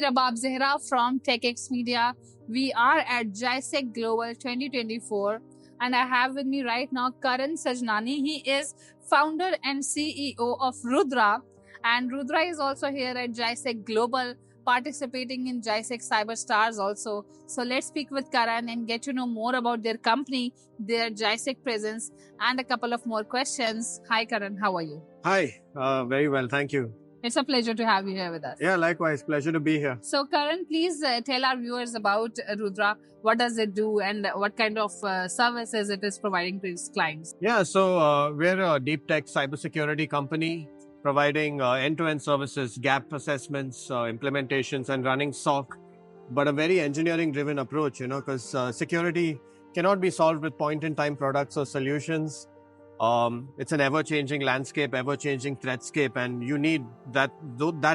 Rabab Zehra from TechX Media. We are at JISEC Global 2024 and I have with me right now Karan Sajnani. He is founder and CEO of Rudra, and Rudra is also here at JISEC Global participating in JISEC Cyber Stars also. So let's speak with Karan and get to know more about their company, their JISEC presence, and a couple of more questions. Hi Karan, how are you? Hi, very well, thank you. It's a pleasure to have you here with us. Yeah, likewise, pleasure to be here. So Karan, please tell our viewers about Rudra. What does it do and what kind of services it is providing to its clients? Yeah, so we're a deep tech cybersecurity company providing end-to-end services, gap assessments, implementations, and running SOC, but a very engineering-driven approach, because security cannot be solved with point-in-time products or solutions. It's an ever-changing landscape, ever-changing threatscape, and you need that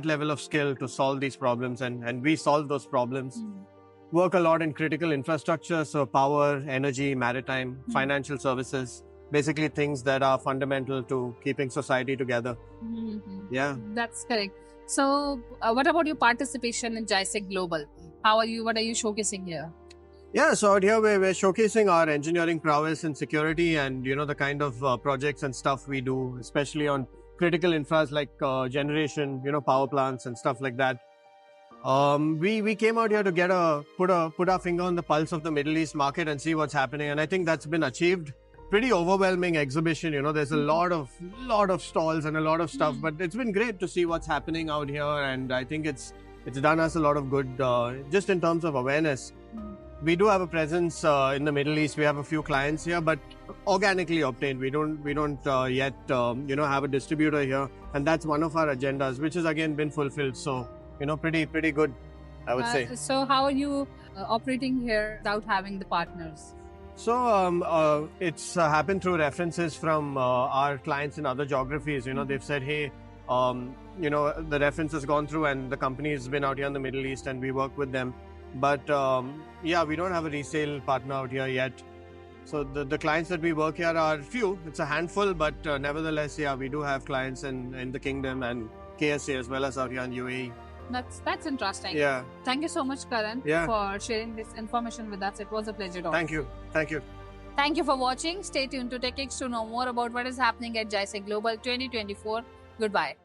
level of skill to solve these problems, and we solve those problems. Work a lot in critical infrastructure, so power, energy, maritime, financial services, basically things that are fundamental to keeping society together. Yeah. That's correct. So what about your participation in JISEC Global? What are you showcasing here? Yeah, so out here we're showcasing our engineering prowess in security and, the kind of projects and stuff we do, especially on critical infras like generation, power plants and stuff like that. We came out here to put our finger on the pulse of the Middle East market and see what's happening. And I think that's been achieved. Pretty overwhelming exhibition, there's a lot of stalls and a lot of stuff, but it's been great to see what's happening out here. And I think it's done us a lot of good, just in terms of awareness. We do have a presence in the Middle East. We have a few clients here, but organically obtained. We don't yet have a distributor here, and that's one of our agendas, which has again been fulfilled. So pretty good, I would say. So how are you operating here without having the partners? So it's happened through references from our clients in other geographies. They've said, hey, the reference has gone through and the company has been out here in the Middle East and we work with them. But yeah, we don't have a resale partner out here yet. So the clients that we work here are few. It's a handful, but nevertheless, yeah, we do have clients in the Kingdom and KSA as well as out here in UAE. That's interesting. Yeah. Thank you so much, Karan, for sharing this information with us. It was a pleasure. Thank you. Thank you. Thank you for watching. Stay tuned to TechX to know more about what is happening at JISEC Global 2024. Goodbye.